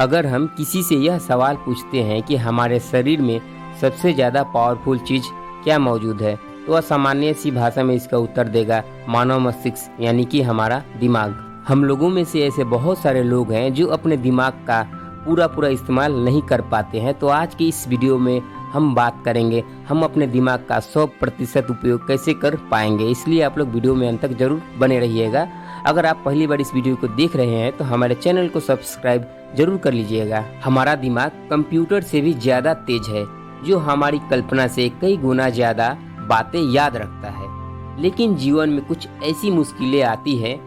अगर हम किसी से यह सवाल पूछते हैं कि हमारे शरीर में सबसे ज़्यादा पावरफुल चीज़ क्या मौजूद है, तो वह सामान्य सी भाषा में इसका उत्तर देगा मानव मस्तिष्क, यानी कि हमारा दिमाग। हम लोगों में से ऐसे बहुत सारे लोग हैं जो अपने दिमाग का पूरा इस्तेमाल नहीं कर पाते हैं। तो आज की इस वीडियो में हम बात करेंगे हम अपने दिमाग का 100% उपयोग कैसे कर पाएंगे। इसलिए आप लोग वीडियो में अंत तक जरूर बने रहिएगा। अगर आप पहली बार इस वीडियो को देख रहे हैं तो हमारे चैनल को सब्सक्राइब जरूर कर लीजिएगा। हमारा दिमाग कंप्यूटर से भी ज्यादा तेज है, जो हमारी कल्पना से कई गुना ज्यादा बातें याद रखता है। लेकिन जीवन में कुछ ऐसी मुश्किलें आती हैं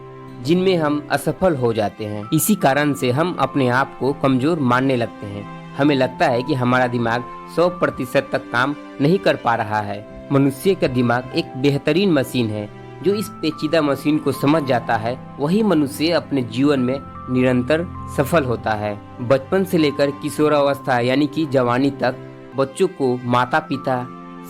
जिनमें हम असफल हो जाते हैं। इसी कारण से हम अपने आप को कमजोर मानने लगते हैं। हमें लगता है कि हमारा दिमाग 100% तक काम नहीं कर पा रहा है। मनुष्य का दिमाग एक बेहतरीन मशीन है। जो इस पेचीदा मशीन को समझ जाता है वही मनुष्य अपने जीवन में निरंतर सफल होता है। बचपन से लेकर किशोरावस्था यानी कि जवानी तक बच्चों को माता पिता,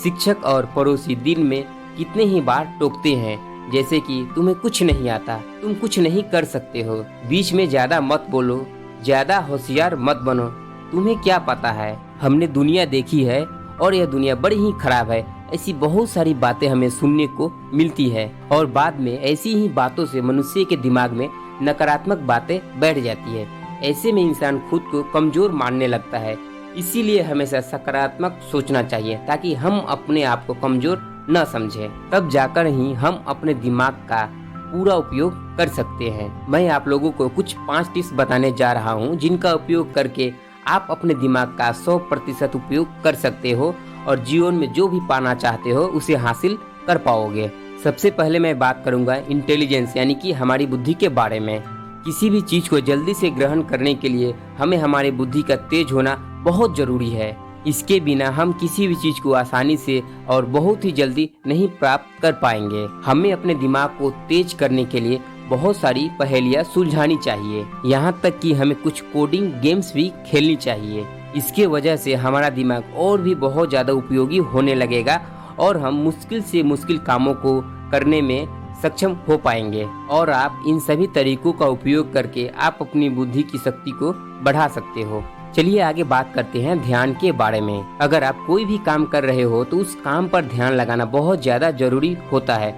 शिक्षक और पड़ोसी दिन में कितने ही बार टोकते हैं, जैसे कि तुम्हें कुछ नहीं आता, तुम कुछ नहीं कर सकते हो, बीच में ज्यादा मत बोलो, ज्यादा होशियार मत बनो, तुम्हें क्या पता है, हमने दुनिया देखी है और यह दुनिया बड़ी ही खराब है। ऐसी बहुत सारी बातें हमें सुनने को मिलती है और बाद में ऐसी ही बातों से मनुष्य के दिमाग में नकारात्मक बातें बैठ जाती है। ऐसे में इंसान खुद को कमजोर मानने लगता है। इसीलिए हमेशा सकारात्मक सोचना चाहिए ताकि हम अपने आप को कमजोर न समझें। तब जाकर ही हम अपने दिमाग का पूरा उपयोग कर सकते हैं। मैं आप लोगों को कुछ 5 टिप्स बताने जा रहा हूँ जिनका उपयोग करके आप अपने दिमाग का 100% उपयोग कर सकते हो और जीवन में जो भी पाना चाहते हो उसे हासिल कर पाओगे। सबसे पहले मैं बात करूंगा इंटेलिजेंस यानी कि हमारी बुद्धि के बारे में। किसी भी चीज को जल्दी से ग्रहण करने के लिए हमें हमारी बुद्धि का तेज होना बहुत जरूरी है। इसके बिना हम किसी भी चीज को आसानी से और बहुत ही जल्दी नहीं प्राप्त कर पाएंगे। हमें अपने दिमाग को तेज करने के लिए बहुत सारी पहेलियां सुलझानी चाहिए। यहाँ तक कि हमें कुछ कोडिंग गेम्स भी खेलनी चाहिए। इसके वजह से हमारा दिमाग और भी बहुत ज्यादा उपयोगी होने लगेगा और हम मुश्किल से मुश्किल कामों को करने में सक्षम हो पाएंगे। और आप इन सभी तरीकों का उपयोग करके आप अपनी बुद्धि की शक्ति को बढ़ा सकते हो। चलिए आगे बात करते हैं ध्यान के बारे में। अगर आप कोई भी काम कर रहे हो तो उस काम पर ध्यान लगाना बहुत ज्यादा जरूरी होता है,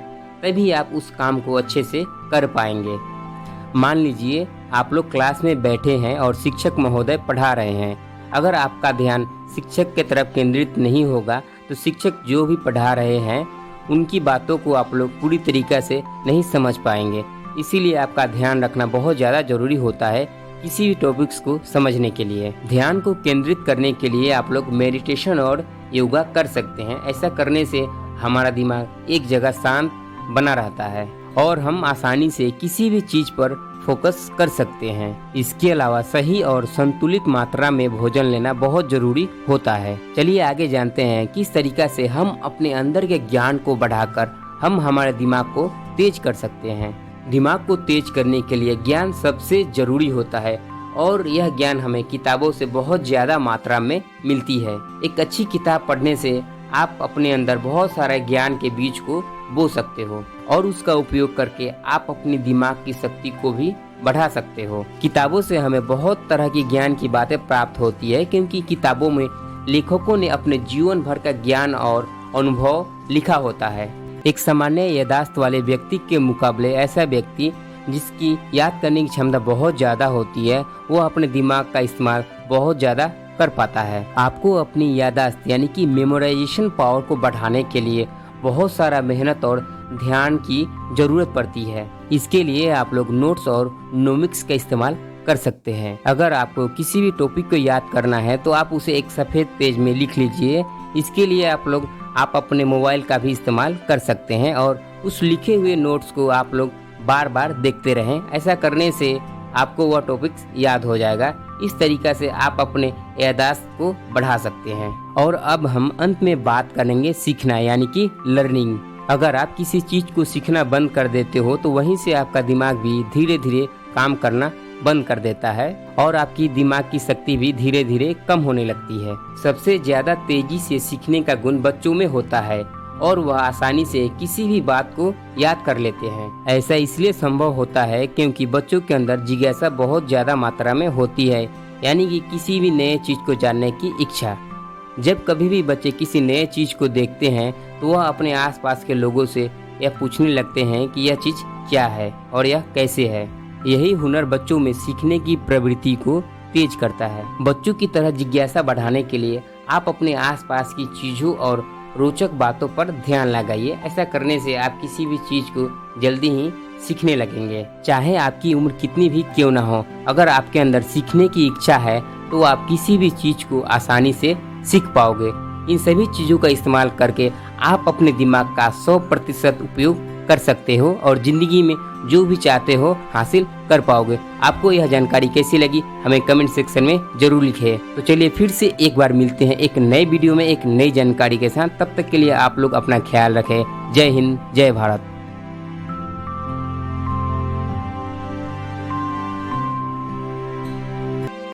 तभी आप उस काम को अच्छे से कर पाएंगे। मान लीजिए आप लोग क्लास में बैठे हैं और शिक्षक महोदय पढ़ा रहे हैं। अगर आपका ध्यान शिक्षक की तरफ केंद्रित नहीं होगा तो शिक्षक जो भी पढ़ा रहे हैं उनकी बातों को आप लोग पूरी तरीके से नहीं समझ पाएंगे। इसीलिए आपका ध्यान रखना बहुत ज़्यादा जरूरी होता है किसी भी टॉपिक्स को समझने के लिए। ध्यान को केंद्रित करने के लिए आप लोग मेडिटेशन और योगा कर सकते हैं। ऐसा करने से हमारा दिमाग एक जगह शांत बना रहता है और हम आसानी से किसी भी चीज पर फोकस कर सकते हैं। इसके अलावा सही और संतुलित मात्रा में भोजन लेना बहुत जरूरी होता है। चलिए आगे जानते हैं किस तरीका से हम अपने अंदर के ज्ञान को बढ़ाकर हम हमारे दिमाग को तेज कर सकते हैं। दिमाग को तेज करने के लिए ज्ञान सबसे जरूरी होता है और यह ज्ञान हमें किताबों से बहुत ज्यादा मात्रा में मिलती है। एक अच्छी किताब पढ़ने से आप अपने अंदर बहुत सारे ज्ञान के बीज को बो सकते हो और उसका उपयोग करके आप अपनी दिमाग की शक्ति को भी बढ़ा सकते हो। किताबों से हमें बहुत तरह की ज्ञान की बातें प्राप्त होती है, क्योंकि किताबों में लेखकों ने अपने जीवन भर का ज्ञान और अनुभव लिखा होता है। एक सामान्य याददाश्त वाले व्यक्ति के मुकाबले ऐसा व्यक्ति जिसकी याद करने की क्षमता बहुत ज्यादा होती है, वो अपने दिमाग का इस्तेमाल बहुत ज्यादा कर पाता है। आपको अपनी याददाश्त यानी कि मेमोराइजेशन पावर को बढ़ाने के लिए बहुत सारा मेहनत और ध्यान की जरूरत पड़ती है। इसके लिए आप लोग नोट्स और नोमिक्स का इस्तेमाल कर सकते हैं। अगर आपको किसी भी टॉपिक को याद करना है तो आप उसे एक सफेद पेज में लिख लीजिए। इसके लिए आप अपने मोबाइल का भी इस्तेमाल कर सकते हैं और उस लिखे हुए नोट्स को आप लोग बार बार देखते रहें। ऐसा करने से आपको वह टॉपिक याद हो जाएगा। इस तरीका से आप अपने याददाश्त को बढ़ा सकते हैं। और अब हम अंत में बात करेंगे सीखना यानी कि लर्निंग। अगर आप किसी चीज को सीखना बंद कर देते हो तो वहीं से आपका दिमाग भी धीरे धीरे काम करना बंद कर देता है और आपकी दिमाग की शक्ति भी धीरे धीरे कम होने लगती है। सबसे ज्यादा तेजी से सीखने का गुण बच्चों में होता है और वह आसानी से किसी भी बात को याद कर लेते हैं। ऐसा इसलिए संभव होता है क्योंकि बच्चों के अंदर जिज्ञासा बहुत ज्यादा मात्रा में होती है। यानी कि किसी भी नए चीज को जानने की इच्छा। जब कभी भी बच्चे किसी नए चीज को देखते हैं तो वह अपने आसपास के लोगों से यह पूछने लगते हैं कि यह चीज क्या है और यह कैसे है। यही हुनर बच्चों में सीखने की प्रवृत्ति को तेज करता है। बच्चों की तरह जिज्ञासा बढ़ाने के लिए आप अपने आसपास की चीजों और रोचक बातों पर ध्यान लगाइए। ऐसा करने से आप किसी भी चीज को जल्दी ही सीखने लगेंगे। चाहे आपकी उम्र कितनी भी क्यों ना हो, अगर आपके अंदर सीखने की इच्छा है तो आप किसी भी चीज को आसानी से सीख पाओगे। इन सभी चीजों का इस्तेमाल करके आप अपने दिमाग का 100% उपयोग कर सकते हो और जिंदगी में जो भी चाहते हो हासिल कर पाओगे। आपको यह जानकारी कैसी लगी हमें कमेंट सेक्शन में जरूर लिखें। तो चलिए फिर से एक बार मिलते हैं एक नए वीडियो में एक नई जानकारी के साथ। तब तक के लिए आप लोग अपना ख्याल रखें। जय हिंद, जय भारत।